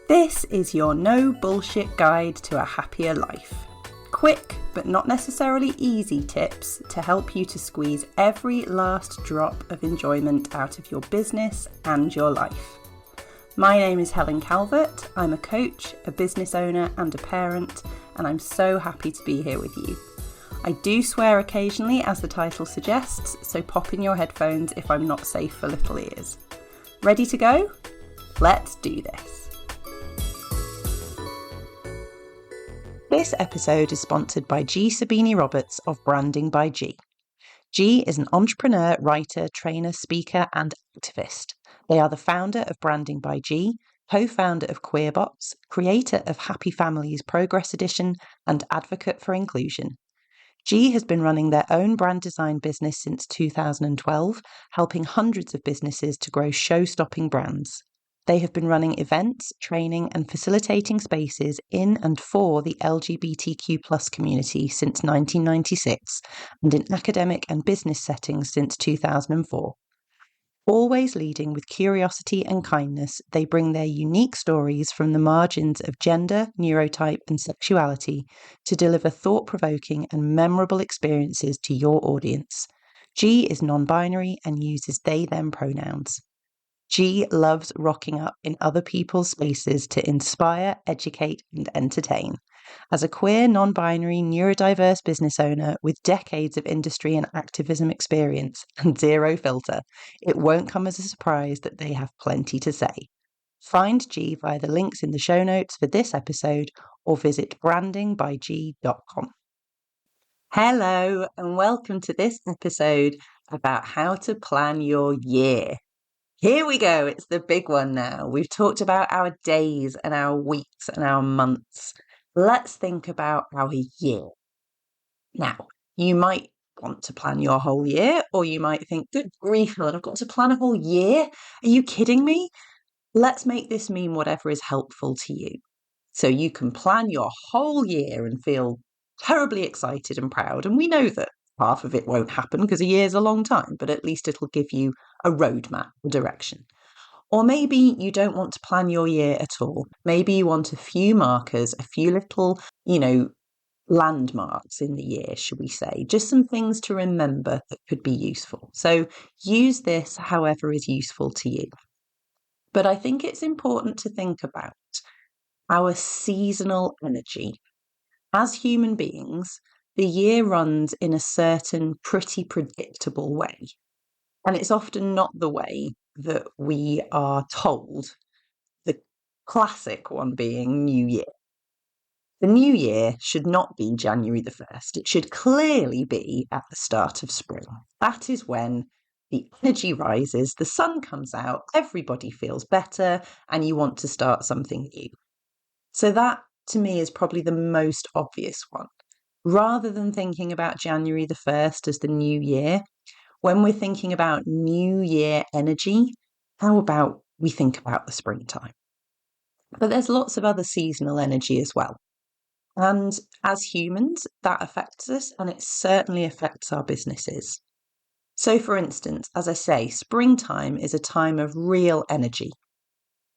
This is your no bullshit guide to a happier life. Quick, but not necessarily easy tips to help you to squeeze every last drop of enjoyment out of your business and your life. My name is Helen Calvert. I'm a coach, a business owner and a parent, and I'm so happy to be here with you. I do swear occasionally, as the title suggests, so pop in your headphones if I'm not safe for little ears. Ready to go? Let's do this. This episode is sponsored by G. Sabini Roberts of Branding by G. G is an entrepreneur, writer, trainer, speaker and activist. They are the founder of Branding by G, co-founder of Queerbox, creator of Happy Families Progress Edition and advocate for inclusion. G has been running their own brand design business since 2012, helping hundreds of businesses to grow show-stopping brands. They have been running events, training and facilitating spaces in and for the LGBTQ+ community since 1996 and in academic and business settings since 2004. Always leading with curiosity and kindness, they bring their unique stories from the margins of gender, neurotype and sexuality to deliver thought-provoking and memorable experiences to your audience. G is non-binary and uses they-them pronouns. G loves rocking up in other people's spaces to inspire, educate and entertain. As a queer, non-binary, neurodiverse business owner with decades of industry and activism experience and zero filter, it won't come as a surprise that they have plenty to say. Find G via the links in the show notes for this episode or visit brandingbygee.com. Hello and welcome to this episode about how to plan your year. Here we go, it's the big one now. We've talked about our days and our weeks and our months. Let's think about our year. Now, you might want to plan your whole year, or you might think, good grief, Helen, I've got to plan a whole year? Are you kidding me? Let's make this mean whatever is helpful to you. So you can plan your whole year and feel terribly excited and proud. And we know that half of it won't happen because a year's a long time, but at least it'll give you a roadmap, a direction. Or maybe you don't want to plan your year at all. Maybe you want a few markers, a few little, landmarks in the year, should we say, just some things to remember that could be useful. So use this however is useful to you. But I think it's important to think about our seasonal energy. As human beings, the year runs in a certain pretty predictable way. And it's often not the way that we are told, the classic one being New Year. The New Year should not be January the 1st. It should clearly be at the start of spring. That is when the energy rises, the sun comes out, everybody feels better, and you want to start something new. So that, to me, is probably the most obvious one. Rather than thinking about January the 1st as the new year, when we're thinking about New Year energy, how about we think about the springtime? But there's lots of other seasonal energy as well. And as humans, that affects us, and it certainly affects our businesses. So for instance, as I say, springtime is a time of real energy.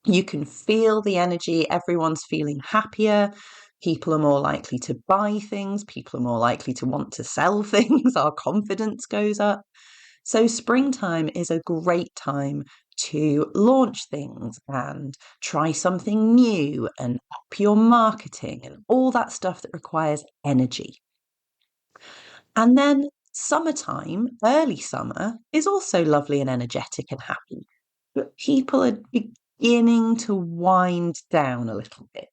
You can feel the energy, everyone's feeling happier, people are more likely to buy things, people are more likely to want to sell things, our confidence goes up. So springtime is a great time to launch things and try something new and up your marketing and all that stuff that requires energy. And then summertime, early summer, is also lovely and energetic and happy. But people are beginning to wind down a little bit.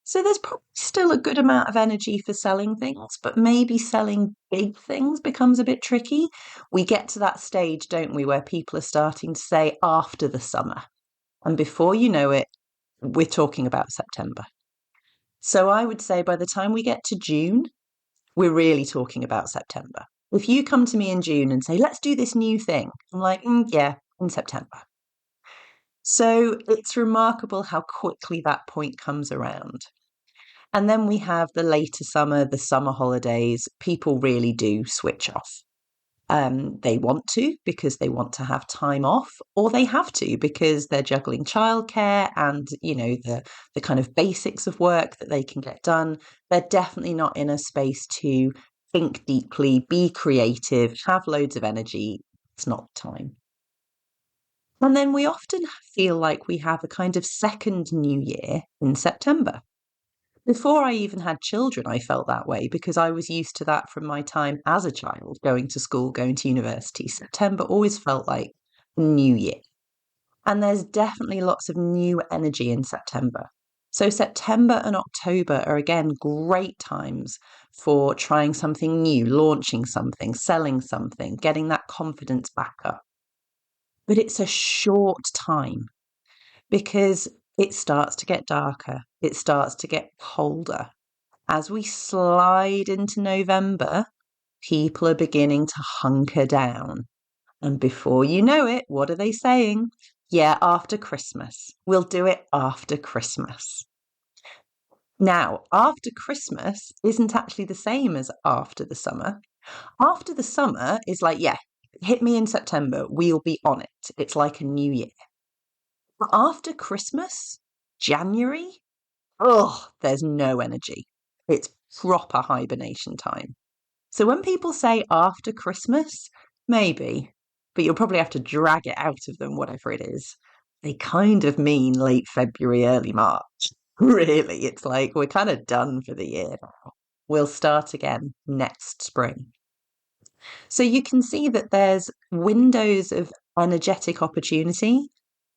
So there's probably still a good amount of energy for selling things, but maybe selling big things becomes a bit tricky. We get to that stage, don't we, where people are starting to say after the summer. And before you know it, we're talking about September. So I would say by the time we get to June, we're really talking about September. If you come to me in June and say, let's do this new thing, I'm like, yeah, in September. So it's remarkable how quickly that point comes around. And then we have the later summer, the summer holidays. People really do switch off. They want to because they want to have time off, or they have to because they're juggling childcare and, the kind of basics of work that they can get done. They're definitely not in a space to think deeply, be creative, have loads of energy. It's not time. And then we often feel like we have a kind of second new year in September. Before I even had children, I felt that way because I was used to that from my time as a child, going to school, going to university. September always felt like New Year. And there's definitely lots of new energy in September. So, September and October are again great times for trying something new, launching something, selling something, getting that confidence back up. But it's a short time because it starts to get darker, it starts to get colder. As we slide into November, people are beginning to hunker down. And before you know it, what are they saying? Yeah, after Christmas. We'll do it after Christmas. Now, after Christmas isn't actually the same as after the summer. After the summer is like, yeah, hit me in September. We'll be on it. It's like a new year. But after Christmas, January, oh, there's no energy. It's proper hibernation time. So when people say after Christmas, maybe, but you'll probably have to drag it out of them, whatever it is. They kind of mean late February, early March. Really, it's like we're kind of done for the year now. We'll start again next spring. So you can see that there's windows of energetic opportunity,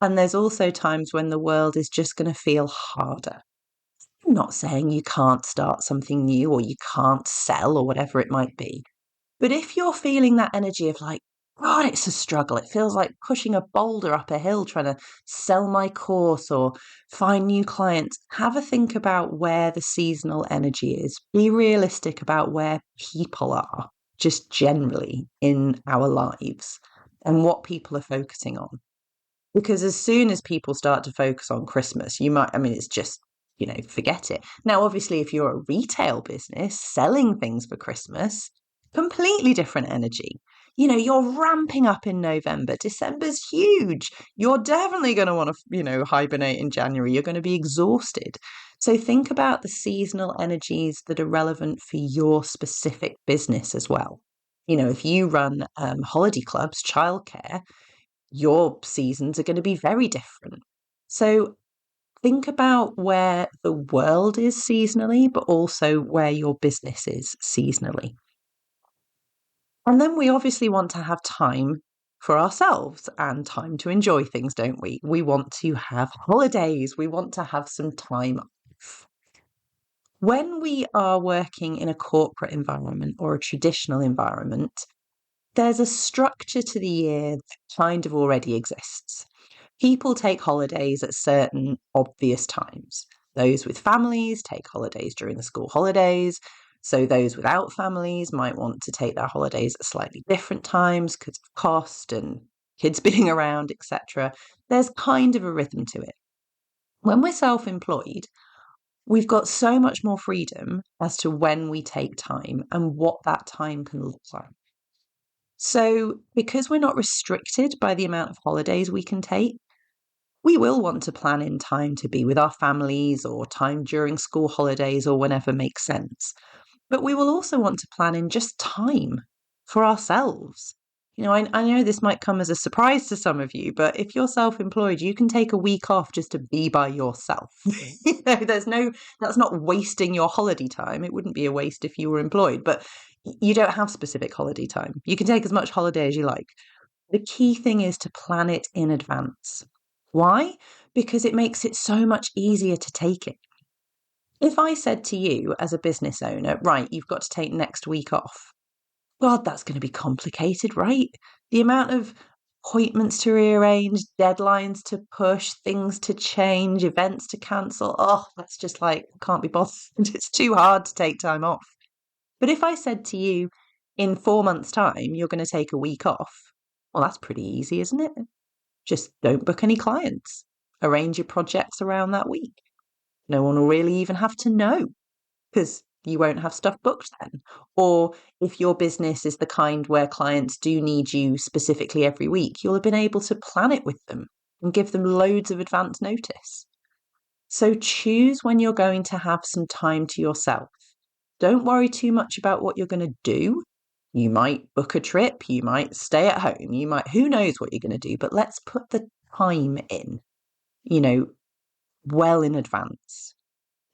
and there's also times when the world is just going to feel harder. I'm not saying you can't start something new or you can't sell or whatever it might be. But if you're feeling that energy of like, God, it's a struggle, it feels like pushing a boulder up a hill trying to sell my course or find new clients, have a think about where the seasonal energy is. Be realistic about where people are, just generally in our lives, and what people are focusing on. Because as soon as people start to focus on Christmas, it's just, forget it. Now, obviously, if you're a retail business selling things for Christmas, completely different energy. You're ramping up in November. December's huge. You're definitely going to want to, hibernate in January. You're going to be exhausted. So think about the seasonal energies that are relevant for your specific business as well. If you run holiday clubs, childcare, your seasons are going to be very different. So think about where the world is seasonally, but also where your business is seasonally. And then we obviously want to have time for ourselves and time to enjoy things, don't we? We want to have holidays. We want to have some time off. When we are working in a corporate environment or a traditional environment, there's a structure to the year that kind of already exists. People take holidays at certain obvious times. Those with families take holidays during the school holidays. So those without families might want to take their holidays at slightly different times because of cost and kids being around, etc. There's kind of a rhythm to it. When we're self-employed, we've got so much more freedom as to when we take time and what that time can look like. So, because we're not restricted by the amount of holidays we can take, we will want to plan in time to be with our families or time during school holidays or whenever makes sense. But we will also want to plan in just time for ourselves. I know this might come as a surprise to some of you, but if you're self-employed, you can take a week off just to be by yourself. That's not wasting your holiday time. It wouldn't be a waste if you were employed, but you don't have specific holiday time. You can take as much holiday as you like. The key thing is to plan it in advance. Why? Because it makes it so much easier to take it. If I said to you as a business owner, right, you've got to take next week off, God, that's going to be complicated, right? The amount of appointments to rearrange, deadlines to push, things to change, events to cancel. Oh, that's just like, can't be bothered. It's too hard to take time off. But if I said to you, in 4 months' time, you're going to take a week off, well, that's pretty easy, isn't it? Just don't book any clients. Arrange your projects around that week. No one will really even have to know because You won't have stuff booked then. Or if your business is the kind where clients do need you specifically every week, you'll have been able to plan it with them and give them loads of advance notice. So choose when you're going to have some time to yourself. Don't worry too much about what you're going to do. You might book a trip, you might stay at home, who knows what you're going to do, but let's put the time in, well in advance.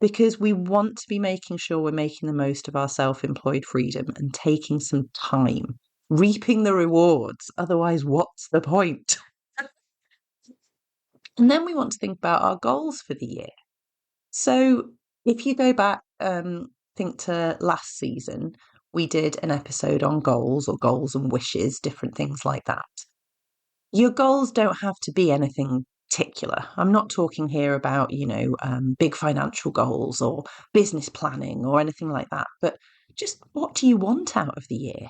Because we want to be making sure we're making the most of our self-employed freedom and taking some time, reaping the rewards. Otherwise, what's the point? And then we want to think about our goals for the year. So if you go back, think to last season, we did an episode on goals or goals and wishes, different things like that. Your goals don't have to be anything particular. I'm not talking here about, big financial goals or business planning or anything like that, but just what do you want out of the year?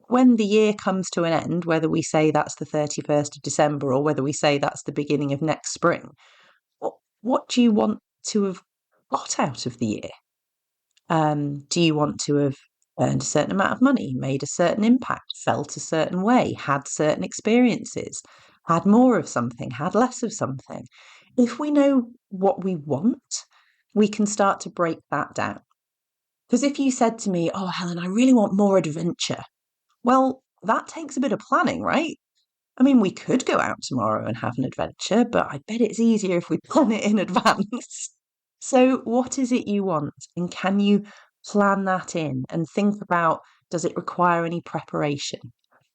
When the year comes to an end, whether we say that's the 31st of December or whether we say that's the beginning of next spring, what do you want to have got out of the year? Do you want to have earned a certain amount of money, made a certain impact, felt a certain way, had certain experiences, had more of something, had less of something? If we know what we want, we can start to break that down. Because if you said to me, "Oh, Helen, I really want more adventure," well, that takes a bit of planning, right? I mean, we could go out tomorrow and have an adventure, but I bet it's easier if we plan it in advance. So, what is it you want? And can you plan that in and think about, does it require any preparation?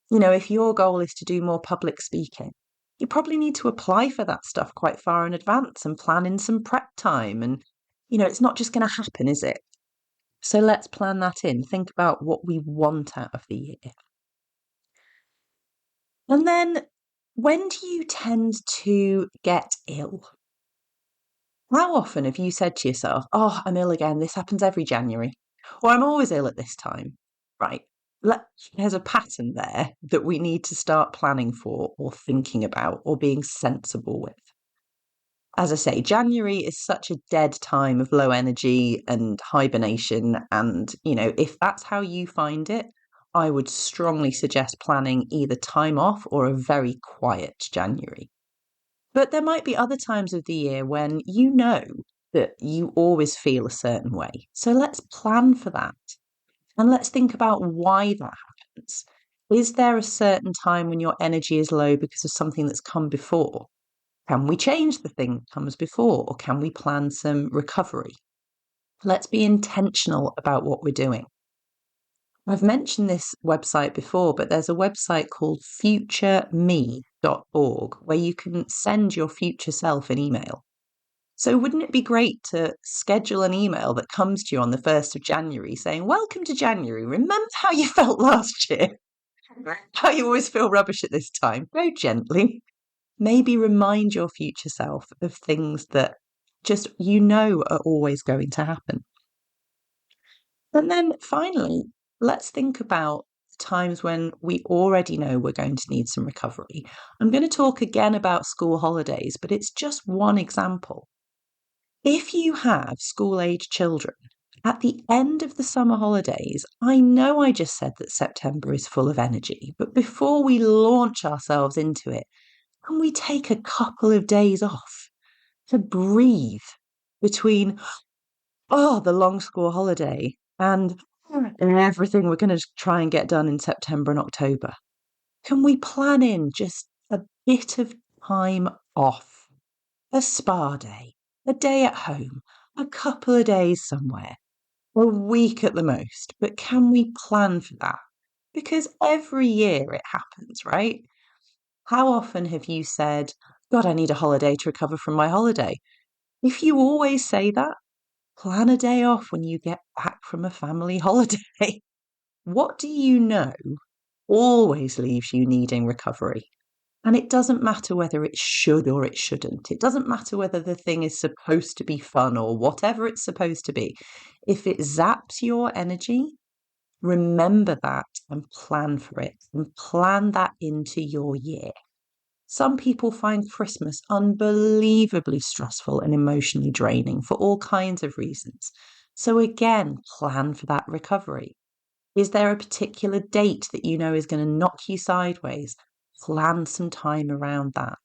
If your goal is to do more public speaking, you probably need to apply for that stuff quite far in advance and plan in some prep time. And, it's not just going to happen, is it? So, let's plan that in. Think about what we want out of the year. And then, when do you tend to get ill? How often have you said to yourself, "Oh, I'm ill again. This happens every January," or "I'm always ill at this time"? Right. There's a pattern there that we need to start planning for or thinking about or being sensible with. As I say, January is such a dead time of low energy and hibernation. And, if that's how you find it, I would strongly suggest planning either time off or a very quiet January. But there might be other times of the year when you know that you always feel a certain way. So let's plan for that. And let's think about why that happens. Is there a certain time when your energy is low because of something that's come before? Can we change the thing that comes before, or can we plan some recovery? Let's be intentional about what we're doing. I've mentioned this website before, but there's a website called futureme.org where you can send your future self an email. So wouldn't it be great to schedule an email that comes to you on the 1st of January saying, "Welcome to January. Remember how you felt last year? How you always feel rubbish at this time? Go gently." Maybe remind your future self of things that just are always going to happen. And then finally, let's think about times when we already know we're going to need some recovery. I'm going to talk again about school holidays, but it's just one example. If you have school-age children, at the end of the summer holidays, I know I just said that September is full of energy, but before we launch ourselves into it, can we take a couple of days off to breathe between, the long school holiday and everything we're going to try and get done in September and October? Can we plan in just a bit of time off? A spa day, a day at home, a couple of days somewhere, a week at the most. But can we plan for that? Because every year it happens, right? How often have you said, "God, I need a holiday to recover from my holiday"? If you always say that, plan a day off when you get back from a family holiday. What do you know always leaves you needing recovery? And it doesn't matter whether it should or it shouldn't. It doesn't matter whether the thing is supposed to be fun or whatever it's supposed to be. If it zaps your energy, remember that and plan for it and plan that into your year. Some people find Christmas unbelievably stressful and emotionally draining for all kinds of reasons. So again, plan for that recovery. Is there a particular date that you know is going to knock you sideways? Plan some time around that.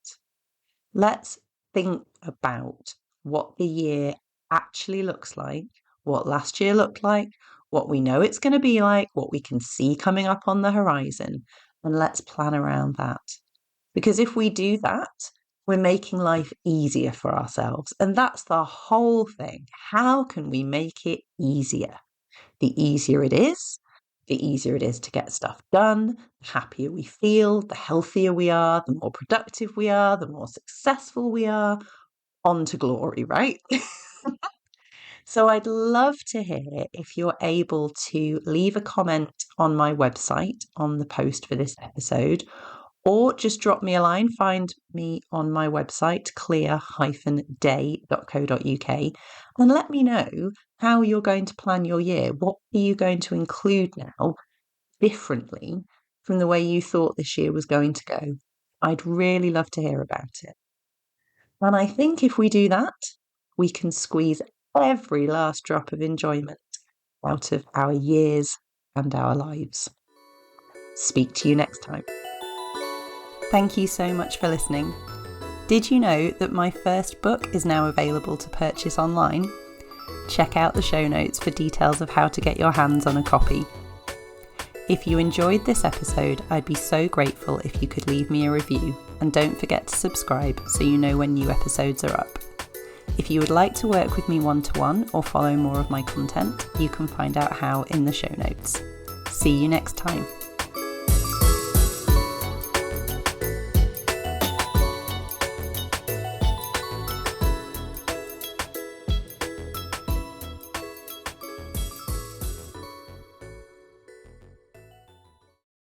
Let's think about what the year actually looks like, what last year looked like, what we know it's going to be like, what we can see coming up on the horizon, and let's plan around that. Because if we do that, we're making life easier for ourselves. And that's the whole thing. How can we make it easier? The easier it is, the easier it is to get stuff done, the happier we feel, the healthier we are, the more productive we are, the more successful we are. On to glory, right? So I'd love to hear if you're able to leave a comment on my website on the post for this episode, or just drop me a line. Find me on my website, clear-day.co.uk, and let me know how you're going to plan your year. What are you going to include now differently from the way you thought this year was going to go? I'd really love to hear about it. And I think if we do that, we can squeeze every last drop of enjoyment out of our years and our lives. Speak to you next time. Thank you so much for listening. Did you know that my first book is now available to purchase online? Check out the show notes for details of how to get your hands on a copy. If you enjoyed this episode, I'd be so grateful if you could leave me a review, and don't forget to subscribe so you know when new episodes are up. If you would like to work with me one-to-one or follow more of my content, you can find out how in the show notes. See you next time.